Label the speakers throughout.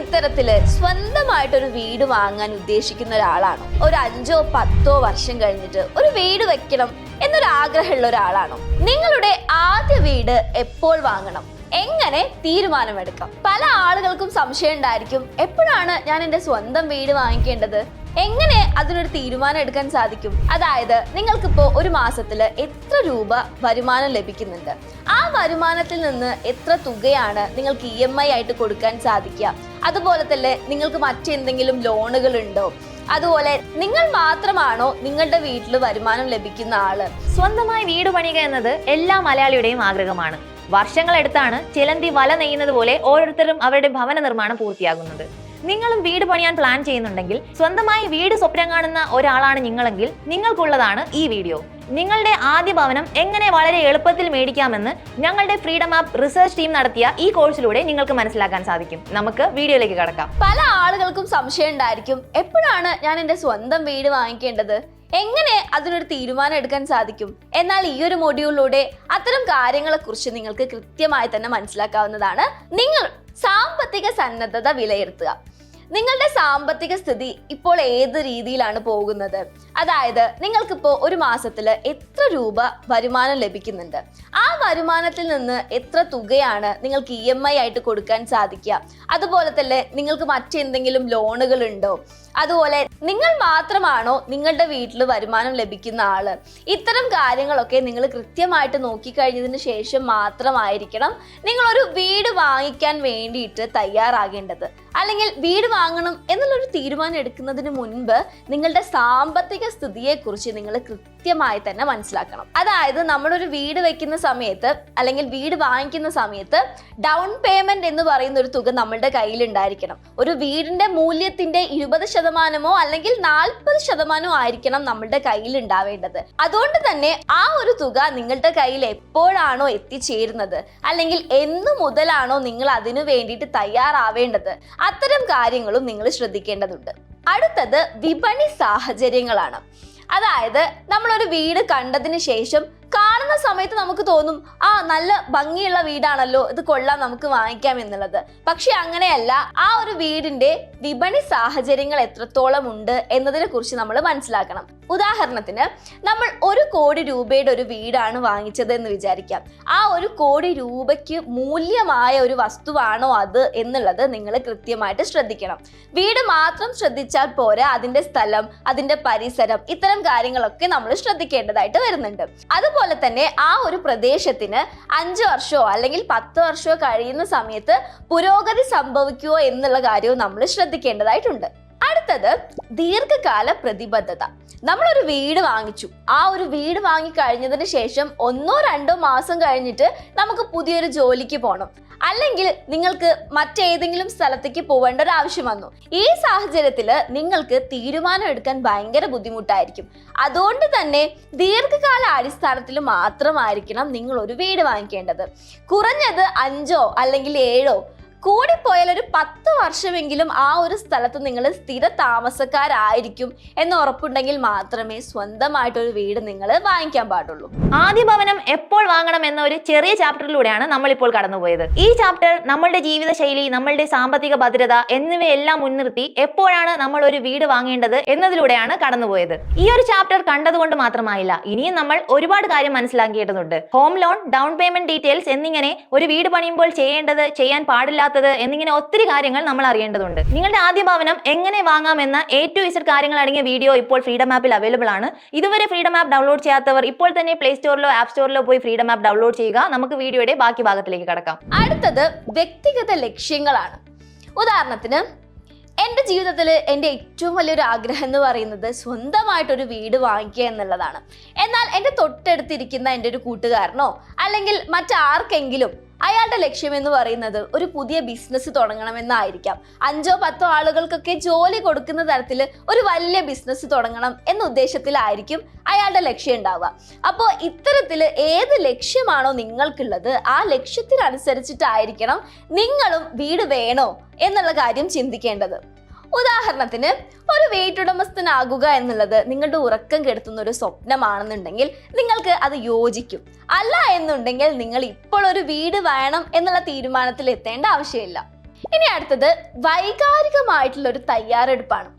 Speaker 1: ഇത്തരത്തില് സ്വന്തമായിട്ടൊരു വീട് വാങ്ങാൻ ഉദ്ദേശിക്കുന്ന ഒരാളാണോ? ഒരു 5-10 വർഷം കഴിഞ്ഞിട്ട് ഒരു വീട് വെക്കണം എന്നൊരു ആഗ്രഹമുള്ള ഒരാളാണോ? നിങ്ങളുടെ ആദ്യ വീട് എപ്പോൾ വാങ്ങണം, എങ്ങനെ തീരുമാനമെടുക്കാം? പല ആളുകൾക്കും സംശയം ഉണ്ടായിരിക്കും, എപ്പോഴാണ് ഞാൻ എൻ്റെ സ്വന്തം വീട് വാങ്ങിക്കേണ്ടത്, എങ്ങനെ അതിനൊരു തീരുമാനം എടുക്കാൻ സാധിക്കും? അതായത് നിങ്ങൾക്കിപ്പോ ഒരു മാസത്തില് എത്ര രൂപ വരുമാനം ലഭിക്കുന്നുണ്ട്, ആ വരുമാനത്തിൽ നിന്ന് എത്ര തുകയാണ് നിങ്ങൾക്ക് EMI ആയിട്ട് കൊടുക്കാൻ സാധിക്കുക, അതുപോലെ തന്നെ നിങ്ങൾക്ക് മറ്റെന്തെങ്കിലും ലോണുകൾ ഉണ്ടോ, അതുപോലെ നിങ്ങൾ മാത്രമാണോ നിങ്ങളുടെ വീട്ടിൽ വരുമാനം ലഭിക്കുന്ന ആള്?
Speaker 2: സ്വന്തമായി വീട് പണിയുക എന്നത് എല്ലാ മലയാളിയുടെയും ആഗ്രഹമാണ്. വർഷങ്ങളെടുത്താണ് ചിലന്തി വല നെയ്യുന്നത് പോലെ ഓരോരുത്തരും അവരുടെ ഭവന നിർമ്മാണം പൂർത്തിയാകുന്നത്. നിങ്ങളും വീട് പണിയാൻ പ്ലാൻ ചെയ്യുന്നുണ്ടെങ്കിൽ, സ്വന്തമായി വീട് സ്വപ്നം കാണുന്ന ഒരാളാണ് നിങ്ങളെങ്കിൽ നിങ്ങൾക്കുള്ളതാണ് ഈ വീഡിയോ. നിങ്ങളുടെ ആദ്യ ഭവനം എങ്ങനെ വളരെ എളുപ്പത്തിൽ മേടിക്കാമെന്ന് ഞങ്ങളുടെ ഫ്രീഡം ആപ്പ് റിസർച്ച് ടീം നടത്തിയ ഈ കോഴ്സിലൂടെ നിങ്ങൾക്ക് മനസ്സിലാക്കാൻ സാധിക്കും. നമുക്ക് വീഡിയോയിലേക്ക് കടക്കാം.
Speaker 1: പല ആളുകൾക്കും സംശയം ഉണ്ടായിരിക്കും, എപ്പോഴാണ് ഞാൻ എൻ്റെ സ്വന്തം വീട് വാങ്ങിക്കേണ്ടത്, എങ്ങനെ അതിനൊരു തീരുമാനം എടുക്കാൻ സാധിക്കും? എന്നാൽ ഈ ഒരു മൊഡ്യൂളിലൂടെ അത്തരം കാര്യങ്ങളെ കുറിച്ച് നിങ്ങൾക്ക് കൃത്യമായി തന്നെ മനസ്സിലാക്കാവുന്നതാണ്. നിങ്ങൾ സാമ്പത്തിക സന്നദ്ധത വിലയിരുത്തുക. നിങ്ങളുടെ സാമ്പത്തിക സ്ഥിതി ഇപ്പോൾ ഏത് രീതിയിലാണ് പോകുന്നത്? അതായത് നിങ്ങൾക്കിപ്പോൾ ഒരു മാസത്തിൽ എത്ര രൂപ വരുമാനം ലഭിക്കുന്നുണ്ട്, ആ വരുമാനത്തിൽ നിന്ന് എത്ര തുകയാണ് നിങ്ങൾക്ക് EMI ആയിട്ട് കൊടുക്കാൻ സാധിക്കുക, അതുപോലെ തന്നെ നിങ്ങൾക്ക് മറ്റെന്തെങ്കിലും ലോണുകൾ ഉണ്ടോ, അതുപോലെ നിങ്ങൾ മാത്രമാണോ നിങ്ങളുടെ വീട്ടിൽ വരുമാനം ലഭിക്കുന്ന ആള്? ഇത്തരം കാര്യങ്ങളൊക്കെ നിങ്ങൾ കൃത്യമായിട്ട് നോക്കിക്കഴിഞ്ഞതിന് ശേഷം മാത്രമായിരിക്കണം നിങ്ങളൊരു വീട് വാങ്ങിക്കാൻ വേണ്ടിയിട്ട് തയ്യാറാകേണ്ടത്. അല്ലെങ്കിൽ വീട് വാങ്ങണം എന്നുള്ളൊരു തീരുമാനം എടുക്കുന്നതിന് മുൻപ് നിങ്ങളുടെ സാമ്പത്തിക സ്ഥിതിയെക്കുറിച്ച് നിങ്ങൾ കൃത്യമായി തന്നെ മനസ്സിലാക്കണം. അതായത് നമ്മളൊരു വീട് വെക്കുന്ന സമയത്ത് അല്ലെങ്കിൽ വീട് വാങ്ങിക്കുന്ന സമയത്ത് ഡൗൺ പേയ്മെന്റ് എന്ന് പറയുന്ന ഒരു തുക നമ്മളുടെ കയ്യിൽ ഉണ്ടായിരിക്കണം. ഒരു വീടിന്റെ മൂല്യത്തിന്റെ 20% അല്ലെങ്കിൽ 40% ആയിരിക്കണം നമ്മളുടെ കയ്യിൽ ഉണ്ടാവേണ്ടത്. അതുകൊണ്ട് തന്നെ ആ ഒരു തുക നിങ്ങളുടെ കയ്യിൽ എപ്പോഴാണോ എത്തിച്ചേരുന്നത്, അല്ലെങ്കിൽ എന്നു മുതലാണോ നിങ്ങൾ അതിനു വേണ്ടിയിട്ട് തയ്യാറാവേണ്ടത്, അത്തരം കാര്യങ്ങളും നിങ്ങൾ ശ്രദ്ധിക്കേണ്ടതുണ്ട്. അടുത്തത് വിപണി സാഹചര്യങ്ങളാണ്. അതായത് നമ്മളൊരു വീട് കണ്ടതിന് ശേഷം കാണുന്ന സമയത്ത് നമുക്ക് തോന്നും, നല്ല ഭംഗിയുള്ള വീടാണല്ലോ, ഇത് കൊള്ളാം, നമുക്ക് വാങ്ങിക്കാം എന്നുള്ളത്. പക്ഷെ അങ്ങനെയല്ല. ആ ഒരു വീടിന്റെ വിപണി സാഹചര്യങ്ങൾ എത്രത്തോളം ഉണ്ട് എന്നതിനെ കുറിച്ച് നമ്മൾ മനസ്സിലാക്കണം. ഉദാഹരണത്തിന് നമ്മൾ 1 കോടി രൂപയുടെ ഒരു വീടാണ് വാങ്ങിച്ചത് എന്ന് വിചാരിക്കാം. ആ 1 കോടി രൂപയ്ക്ക് മൂല്യമായ ഒരു വസ്തുവാണോ അത് എന്നുള്ളത് നിങ്ങൾ കൃത്യമായിട്ട് ശ്രദ്ധിക്കണം. വീട് മാത്രം ശ്രദ്ധിച്ചാൽ പോരാ, അതിന്റെ സ്ഥലം, അതിന്റെ പരിസരം, ഇത്തരം കാര്യങ്ങളൊക്കെ നമ്മൾ ശ്രദ്ധിക്കേണ്ടതായിട്ട് വരുന്നുണ്ട്. അതുപോലെ തന്നെ ആ ഒരു പ്രദേശത്തിന് 5 വർഷമോ അല്ലെങ്കിൽ 10 വർഷമോ കഴിയുന്ന സമയത്ത് പുരോഗതി സംഭവിക്കുമോ എന്നുള്ള കാര്യവും നമ്മൾ ശ്രദ്ധിക്കേണ്ടതായിട്ടുണ്ട്. അടുത്തത് ദീർഘകാല പ്രതിബദ്ധത. നമ്മളൊരു വീട് വാങ്ങിച്ചു, ആ ഒരു വീട് വാങ്ങിക്കഴിഞ്ഞതിന് ശേഷം 1-2 മാസം കഴിഞ്ഞിട്ട് നമുക്ക് പുതിയൊരു ജോലിക്ക് പോകണം, അല്ലെങ്കിൽ നിങ്ങൾക്ക് മറ്റേതെങ്കിലും സ്ഥലത്തേക്ക് പോവേണ്ട ഒരു ആവശ്യം വന്നു. ഈ സാഹചര്യത്തിൽ നിങ്ങൾക്ക് തീരുമാനം എടുക്കാൻ ഭയങ്കര ബുദ്ധിമുട്ടായിരിക്കും. അതുകൊണ്ട് തന്നെ ദീർഘകാല അടിസ്ഥാനത്തിൽ മാത്രമായിരിക്കണം നിങ്ങൾ ഒരു വീട് വാങ്ങിക്കേണ്ടത്. കുറഞ്ഞത് 5 അല്ലെങ്കിൽ 7, കൂടിപ്പോയാൽ ഒരു 10 വർഷമെങ്കിലും ആ ഒരു സ്ഥലത്ത് നിങ്ങൾ സ്ഥിര താമസക്കാരായിരിക്കും എന്ന് ഉറപ്പുണ്ടെങ്കിൽ മാത്രമേ സ്വന്തമായിട്ടൊരു വീട് നിങ്ങൾ വാങ്ങിക്കാൻ പാടുള്ളൂ.
Speaker 2: ആദ്യ ഭവനം എപ്പോൾ വാങ്ങണം എന്ന ഒരു ചെറിയ ചാപ്റ്ററിലൂടെയാണ് നമ്മളിപ്പോൾ കടന്നുപോയത്. ഈ ചാപ്റ്റർ നമ്മളുടെ ജീവിതശൈലി, നമ്മളുടെ സാമ്പത്തിക ഭദ്രത എന്നിവയെല്ലാം മുൻനിർത്തി എപ്പോഴാണ് നമ്മൾ ഒരു വീട് വാങ്ങേണ്ടത് എന്നതിലൂടെയാണ് കടന്നുപോയത്. ഈ ഒരു ചാപ്റ്റർ കണ്ടതുകൊണ്ട് മാത്രമായില്ല, ഇനിയും നമ്മൾ ഒരുപാട് കാര്യം മനസ്സിലാക്കിയിട്ടുണ്ട്. Home loan, down payment details എന്നിങ്ങനെ ഒരു വീട് പണിയുമ്പോൾ ചെയ്യേണ്ടത്, ചെയ്യാൻ പാടില്ലാത്ത എന്നിങ്ങനെ ഒത്തിരി കാര്യങ്ങൾ നമ്മൾ അറിയേണ്ടതുണ്ട്. നിങ്ങളുടെ ആദ്യ ഭവനം എങ്ങനെ വാങ്ങാം എന്ന A to Z കാര്യങ്ങൾ അടങ്ങിയ വീഡിയോ ഇപ്പോൾ ഫ്രീഡം ആപ്പിൽ അവൈലബിൾ ആണ്. ഇതുവരെ ഫ്രീഡം ആപ്പ് ഡൗൺലോഡ് ചെയ്യാത്തവർ ഇപ്പോൾ തന്നെ പ്ലേ സ്റ്റോറിലോ ആപ്പ് സ്റ്റോറിലോ പോയി ഫ്രീഡം ആപ്പ് ഡൗൺലോഡ് ചെയ്യുക. നമുക്ക് വീഡിയോയുടെ ബാക്കി ഭാഗത്തിലേക്ക് കടക്കാം.
Speaker 1: അടുത്തത് വ്യക്തിഗത ലക്ഷ്യങ്ങളാണ്. ഉദാഹരണത്തിന് എൻ്റെ ജീവിതത്തിൽ എൻ്റെ ഏറ്റവും വലിയൊരു ആഗ്രഹം എന്ന് പറയുന്നത് സ്വന്തമായിട്ടൊരു വീട് വാങ്ങിക്കുക എന്നുള്ളതാണ്. എന്നാൽ എൻ്റെ തൊട്ടടുത്തിരിക്കുന്ന എൻ്റെ ഒരു കൂട്ടുകാരനോ അല്ലെങ്കിൽ മറ്റാർക്കെങ്കിലും അയാളുടെ ലക്ഷ്യം എന്ന് പറയുന്നത് ഒരു പുതിയ ബിസിനസ് തുടങ്ങണമെന്നായിരിക്കാം. 5-10 ആളുകൾക്കൊക്കെ ജോലി കൊടുക്കുന്ന തരത്തിൽ ഒരു വലിയ ബിസിനസ് തുടങ്ങണം എന്ന ഉദ്ദേശത്തിലായിരിക്കും അയാളുടെ ലക്ഷ്യം ഉണ്ടാവുക. അപ്പോൾ ഇത്തരത്തിൽ ഏത് ലക്ഷ്യമാണോ നിങ്ങൾക്കുള്ളത്, ആ ലക്ഷ്യത്തിനനുസരിച്ചിട്ടായിരിക്കണം നിങ്ങളും വീട് വേണോ എന്നുള്ള കാര്യം ചിന്തിക്കേണ്ടത്. ഉദാഹരണത്തിന് ഒരു വീട്ടുടമസ്ഥനാകുക എന്നുള്ളത് നിങ്ങളുടെ ഉറക്കം കെടുത്തുന്ന ഒരു സ്വപ്നമാണെന്നുണ്ടെങ്കിൽ നിങ്ങൾക്ക് അത് യോജിക്കും. അല്ല എന്നുണ്ടെങ്കിൽ നിങ്ങൾ ഇപ്പോൾ ഒരു വീട് വേണം എന്നുള്ള തീരുമാനത്തിൽ എത്തേണ്ട ആവശ്യമില്ല. ഇനി അടുത്തത് വൈകാരികമായിട്ടുള്ള ഒരു തയ്യാറെടുപ്പാണ്.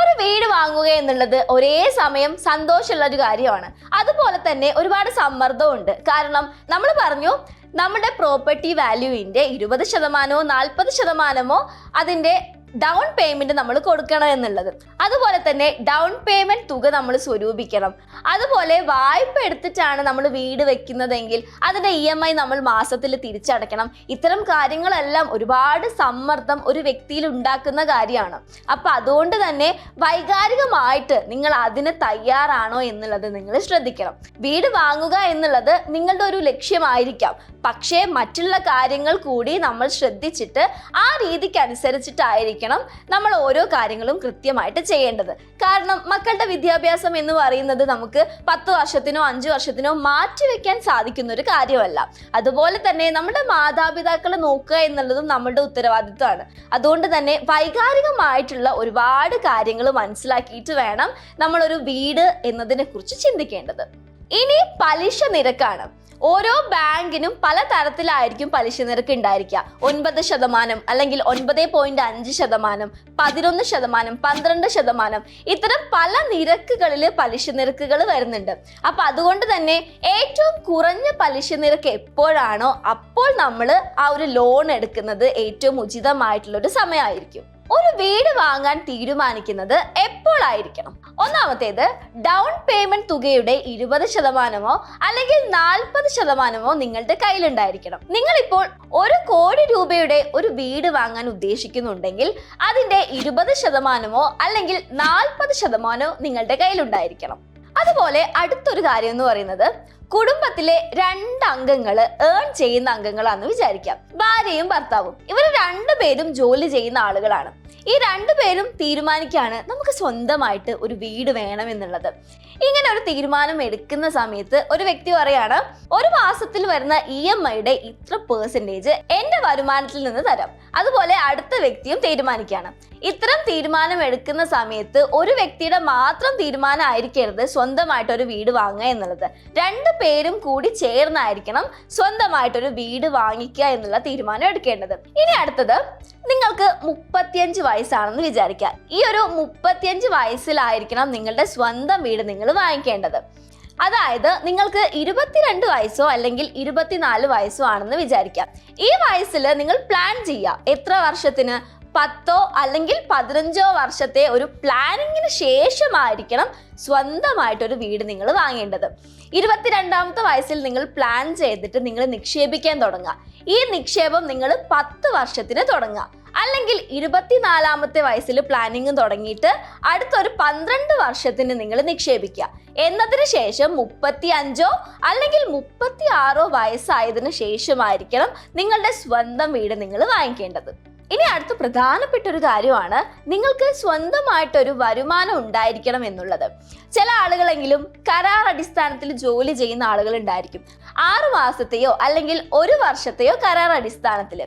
Speaker 1: ഒരു വീട് വാങ്ങുക എന്നുള്ളത് ഒരേ സമയം സന്തോഷമുള്ള ഒരു കാര്യമാണ്. അതുപോലെ തന്നെ ഒരുപാട് സമ്മർദ്ദവും ഉണ്ട്. കാരണം നമ്മൾ പറഞ്ഞു നമ്മുടെ പ്രോപ്പർട്ടി വാല്യൂവിന്റെ 20%, 40% അതിന്റെ ഡൗൺ പേയ്മെന്റ് നമ്മൾ കൊടുക്കണം എന്നുള്ളത്. അതുപോലെ തന്നെ ഡൗൺ പേയ്മെന്റ് തുക നമ്മൾ സ്വരൂപിക്കണം. അതുപോലെ വായ്പ എടുത്തിട്ടാണ് നമ്മൾ വീട് വെക്കുന്നതെങ്കിൽ അതിന്റെ EMI നമ്മൾ മാസത്തിൽ തിരിച്ചടയ്ക്കണം. ഇത്തരം കാര്യങ്ങളെല്ലാം ഒരുപാട് സമ്മർദ്ദം ഒരു വ്യക്തിയിൽ ഉണ്ടാക്കുന്ന കാര്യമാണ്. അപ്പൊ അതുകൊണ്ട് തന്നെ വൈകാരികമായിട്ട് നിങ്ങൾ അതിന് തയ്യാറാണോ എന്നുള്ളത് നിങ്ങൾ ശ്രദ്ധിക്കണം. വീട് വാങ്ങുക എന്നുള്ളത് നിങ്ങളുടെ ഒരു ലക്ഷ്യമായിരിക്കാം, പക്ഷേ മറ്റുള്ള കാര്യങ്ങൾ കൂടി നമ്മൾ ശ്രദ്ധിച്ചിട്ട് ആ രീതിക്ക് അനുസരിച്ചിട്ടായിരിക്കണം നമ്മൾ ഓരോ കാര്യങ്ങളും കൃത്യമായിട്ട് ചെയ്യേണ്ടത്. കാരണം മക്കളുടെ വിദ്യാഭ്യാസം എന്ന് പറയുന്നത് നമുക്ക് 10 വർഷത്തിനോ 5 വർഷത്തിനോ മാറ്റിവെക്കാൻ സാധിക്കുന്ന ഒരു കാര്യമല്ല. അതുപോലെ തന്നെ നമ്മുടെ മാതാപിതാക്കളെ നോക്കുക എന്നുള്ളതും നമ്മുടെ ഉത്തരവാദിത്വമാണ്. അതുകൊണ്ട് തന്നെ വൈകാരികമായിട്ടുള്ള ഒരുപാട് കാര്യങ്ങൾ മനസ്സിലാക്കിയിട്ട് വേണം നമ്മളൊരു വീട് എന്നതിനെ കുറിച്ച് ചിന്തിക്കേണ്ടത്. ഇനി പലിശ നിരക്കാണ്. ഓരോ ബാങ്കിനും പല തരത്തിലായിരിക്കും പലിശ നിരക്ക് ഉണ്ടായിരിക്കുക. 9% അല്ലെങ്കിൽ 9.5%, 11%, 12%, ഇത്തരം പല നിരക്കുകളിൽ പലിശ നിരക്കുകൾ വരുന്നുണ്ട്. അപ്പൊ അതുകൊണ്ട് തന്നെ ഏറ്റവും കുറഞ്ഞ പലിശ നിരക്ക് എപ്പോഴാണോ അപ്പോൾ നമ്മൾ ആ ഒരു ലോൺ എടുക്കുന്നത് ഏറ്റവും ഉചിതമായിട്ടുള്ള ഒരു സമയമായിരിക്കും. ഒരു വീട് വാങ്ങാൻ തീരുമാനിക്കുന്നത് എപ്പോഴായിരിക്കണം? ഒന്നാമത്തേത്, ഡൗൺ പേയ്മെന്റ് തുകയുടെ 20% അല്ലെങ്കിൽ 40% നിങ്ങളുടെ കയ്യിലുണ്ടായിരിക്കണം. നിങ്ങളിപ്പോൾ 1 കോടി രൂപയുടെ ഒരു വീട് വാങ്ങാൻ ഉദ്ദേശിക്കുന്നുണ്ടെങ്കിൽ അതിന്റെ 20% അല്ലെങ്കിൽ 40% നിങ്ങളുടെ കയ്യിലുണ്ടായിരിക്കണം. അതുപോലെ അടുത്തൊരു കാര്യം എന്ന് പറയുന്നത്, കുടുംബത്തിലെ 2 അംഗങ്ങൾ ഏൺ ചെയ്യുന്ന അംഗങ്ങളാണെന്ന് വിചാരിക്കാം. ഭാര്യയും ഭർത്താവും. ഇവർ 2 പേരും ജോലി ചെയ്യുന്ന ആളുകളാണ്. ഈ 2 പേരും തീരുമാനിക്കുകയാണ് നമുക്ക് സ്വന്തമായിട്ട് ഒരു വീട് വേണം എന്നുള്ളത്. ഇങ്ങനെ ഒരു തീരുമാനം എടുക്കുന്ന സമയത്ത് ഒരു വ്യക്തി പറയാണ്, ഒരു മാസത്തിൽ വരുന്ന EMIയുടെ ഇത്ര % എന്റെ വരുമാനത്തിൽ നിന്ന് തരാം. അതുപോലെ അടുത്ത വ്യക്തിയും തീരുമാനിക്കുകയാണ്. ഇത്തരം തീരുമാനം എടുക്കുന്ന സമയത്ത് ഒരു വ്യക്തിയുടെ മാത്രം തീരുമാനം ആയിരിക്കരുത് സ്വന്തമായിട്ടൊരു വീട് വാങ്ങുക എന്നുള്ളത്. 2 പേരും കൂടി ചേർന്നായിരിക്കണം സ്വന്തമായിട്ടൊരു വീട് വാങ്ങിക്കുക എന്നുള്ള തീരുമാനം എടുക്കേണ്ടത്. ഇനി അടുത്തത്, നിങ്ങൾക്ക് 35 വയസ്സാണെന്ന് വിചാരിക്കുക. ഈ ഒരു 35 വയസ്സിലായിരിക്കണം നിങ്ങളുടെ സ്വന്തം വീട് നിങ്ങൾ വാങ്ങിക്കേണ്ടത്. അതായത് നിങ്ങൾക്ക് 22 വയസ്സോ അല്ലെങ്കിൽ 24 വയസ്സോ ആണെന്ന് വിചാരിക്കാം. ഈ വയസ്സിൽ നിങ്ങൾ പ്ലാൻ ചെയ്യുക എത്ര വർഷത്തിന്, 10 അല്ലെങ്കിൽ 15 വർഷത്തെ ഒരു പ്ലാനിങ്ങിന് ശേഷമായിരിക്കണം സ്വന്തമായിട്ടൊരു വീട് നിങ്ങൾ വാങ്ങേണ്ടത്. 22ാമത്തെ വയസ്സിൽ നിങ്ങൾ പ്ലാൻ ചെയ്തിട്ട് നിങ്ങൾ നിക്ഷേപിക്കാൻ തുടങ്ങുക. ഈ നിക്ഷേപം നിങ്ങൾ 10 വർഷത്തിന് തുടങ്ങുക. അല്ലെങ്കിൽ 24ാമത്തെ വയസ്സിൽ പ്ലാനിങ് തുടങ്ങിയിട്ട് അടുത്തൊരു 12 വർഷത്തിന് നിങ്ങൾ നിക്ഷേപിക്കുക. എന്നതിന് ശേഷം 35 അല്ലെങ്കിൽ 36 വയസ്സായതിനു ശേഷമായിരിക്കണം നിങ്ങളുടെ സ്വന്തം വീട് നിങ്ങൾ വാങ്ങിക്കേണ്ടത്. ഇനി അടുത്ത പ്രധാനപ്പെട്ട ഒരു കാര്യമാണ് നിങ്ങൾക്ക് സ്വന്തമായിട്ടൊരു വരുമാനം ഉണ്ടായിരിക്കണം എന്നുള്ളത്. ചില ആളുകളെങ്കിലും കരാർ അടിസ്ഥാനത്തിൽ ജോലി ചെയ്യുന്ന ആളുകൾ ഉണ്ടായിരിക്കും. 6 മാസത്തെയോ അല്ലെങ്കിൽ 1 വർഷത്തെയോ കരാർ അടിസ്ഥാനത്തിൽ.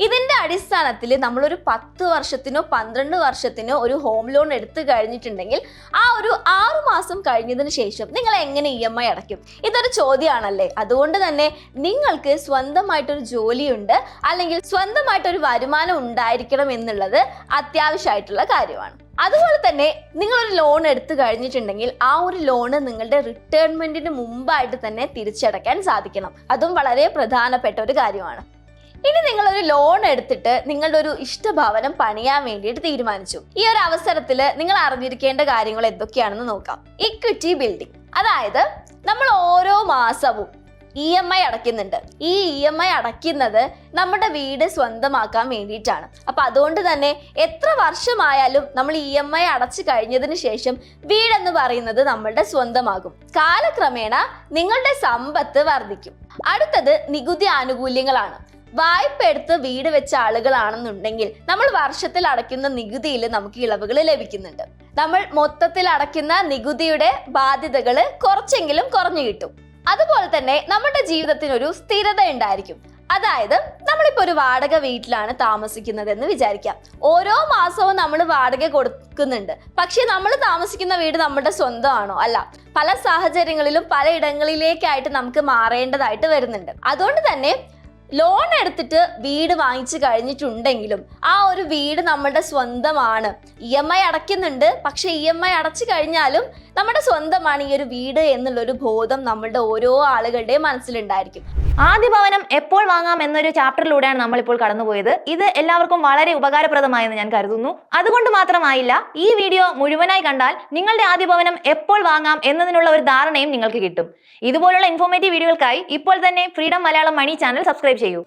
Speaker 1: ഇതിന്റെ അടിസ്ഥാനത്തിൽ നമ്മളൊരു 10 വർഷത്തിനോ 12 വർഷത്തിനോ ഒരു ഹോം ലോൺ എടുത്തു കഴിഞ്ഞിട്ടുണ്ടെങ്കിൽ ആ ഒരു 6 മാസം കഴിഞ്ഞതിന് ശേഷം നിങ്ങൾ എങ്ങനെ EMI അടയ്ക്കും? ഇതൊരു ചോദ്യമാണല്ലേ. അതുകൊണ്ട് തന്നെ നിങ്ങൾക്ക് സ്വന്തമായിട്ടൊരു ജോലിയുണ്ട് അല്ലെങ്കിൽ സ്വന്തമായിട്ടൊരു വരുമാനം ഉണ്ടായിരിക്കണം എന്നുള്ളത് അത്യാവശ്യമായിട്ടുള്ള കാര്യമാണ്. അതുപോലെ തന്നെ നിങ്ങളൊരു ലോൺ എടുത്തു കഴിഞ്ഞിട്ടുണ്ടെങ്കിൽ ആ ഒരു ലോണ് നിങ്ങളുടെ റിട്ടയർമെന്റിന് മുമ്പായിട്ട് തന്നെ തിരിച്ചടയ്ക്കാൻ സാധിക്കണം. അതും വളരെ പ്രധാനപ്പെട്ട ഒരു കാര്യമാണ്. ഇനി നിങ്ങളൊരു ലോൺ എടുത്തിട്ട് നിങ്ങളുടെ ഒരു ഇഷ്ടഭവനം പണിയാൻ വേണ്ടിയിട്ട് തീരുമാനിച്ചു. ഈ ഒരു അവസരത്തിൽ നിങ്ങൾ അറിഞ്ഞിരിക്കേണ്ട കാര്യങ്ങൾ എന്തൊക്കെയാണെന്ന് നോക്കാം. ഇക്വിറ്റി ബിൽഡിംഗ്, അതായത് നമ്മൾ ഓരോ മാസവും EMI അടയ്ക്കുന്നുണ്ട്. ഈ EMI അടയ്ക്കുന്നത് നമ്മുടെ വീട് സ്വന്തമാക്കാൻ വേണ്ടിയിട്ടാണ്. അപ്പൊ അതുകൊണ്ട് തന്നെ എത്ര വർഷമായാലും നമ്മൾ EMI അടച്ചു കഴിഞ്ഞതിന് ശേഷം വീടെന്ന് പറയുന്നത് നമ്മളുടെ സ്വന്തമാകും. കാലക്രമേണ നിങ്ങളുടെ സമ്പത്ത് വർദ്ധിക്കും. അടുത്തത് നികുതി ആനുകൂല്യങ്ങളാണ്. വായ്പ എടുത്ത് വീട് വെച്ച ആളുകളാണെന്നുണ്ടെങ്കിൽ നമ്മൾ വർഷത്തിൽ അടയ്ക്കുന്ന നികുതിയിൽ നമുക്ക് ഇളവുകൾ ലഭിക്കുന്നുണ്ട്. നമ്മൾ മൊത്തത്തിൽ അടയ്ക്കുന്ന നികുതിയുടെ ബാധ്യതകൾ കുറച്ചെങ്കിലും കുറഞ്ഞു കിട്ടും. അതുപോലെ തന്നെ നമ്മുടെ ജീവിതത്തിനൊരു സ്ഥിരത ഉണ്ടായിരിക്കും. അതായത് നമ്മളിപ്പോൾ ഒരു വാടക വീട്ടിലാണ് താമസിക്കുന്നത് എന്ന് വിചാരിക്കാം. ഓരോ മാസവും നമ്മൾ വാടക കൊടുക്കുന്നുണ്ട്. പക്ഷെ നമ്മൾ താമസിക്കുന്ന വീട് നമ്മുടെ സ്വന്തമാണോ? അല്ല. പല സാഹചര്യങ്ങളിലും പല ഇടങ്ങളിലേക്കായിട്ട് നമുക്ക് മാറേണ്ടതായിട്ട് വരുന്നുണ്ട്. അതുകൊണ്ട് തന്നെ ലോൺ എടുത്തിട്ട് വീട് വാങ്ങിച്ചു കഴിഞ്ഞിട്ടുണ്ടെങ്കിലും ആ ഒരു വീട് നമ്മുടെ സ്വന്തമാണ്. EMI അടയ്ക്കുന്നുണ്ട്, പക്ഷെ EMI അടച്ചു കഴിഞ്ഞാലും നമ്മുടെ സ്വന്തമാണ് ഈ ഒരു വീട് എന്നുള്ളൊരു ബോധം നമ്മളുടെ ഓരോ ആളുകളുടെയും മനസ്സിലുണ്ടായിരിക്കും.
Speaker 2: ആദ്യ ഭവനം എപ്പോൾ വാങ്ങാം എന്നൊരു ചാപ്റ്ററിലൂടെയാണ് നമ്മളിപ്പോൾ കടന്നുപോയത്. ഇത് എല്ലാവർക്കും വളരെ ഉപകാരപ്രദമായെന്ന് ഞാൻ കരുതുന്നു. അതുകൊണ്ട് മാത്രമായില്ല, ഈ വീഡിയോ മുഴുവനായി കണ്ടാൽ നിങ്ങളുടെ ആദ്യ ഭവനം എപ്പോൾ വാങ്ങാം എന്നതിനുള്ള ഒരു ധാരണയും നിങ്ങൾക്ക് കിട്ടും. ഇതുപോലുള്ള ഇൻഫോർമേറ്റീവ് വീഡിയോകൾക്കായി ഇപ്പോൾ തന്നെ ഫ്രീഡം മലയാളം മണി ചാനൽ സബ്സ്ക്രൈബ് ചെയ്യൂ.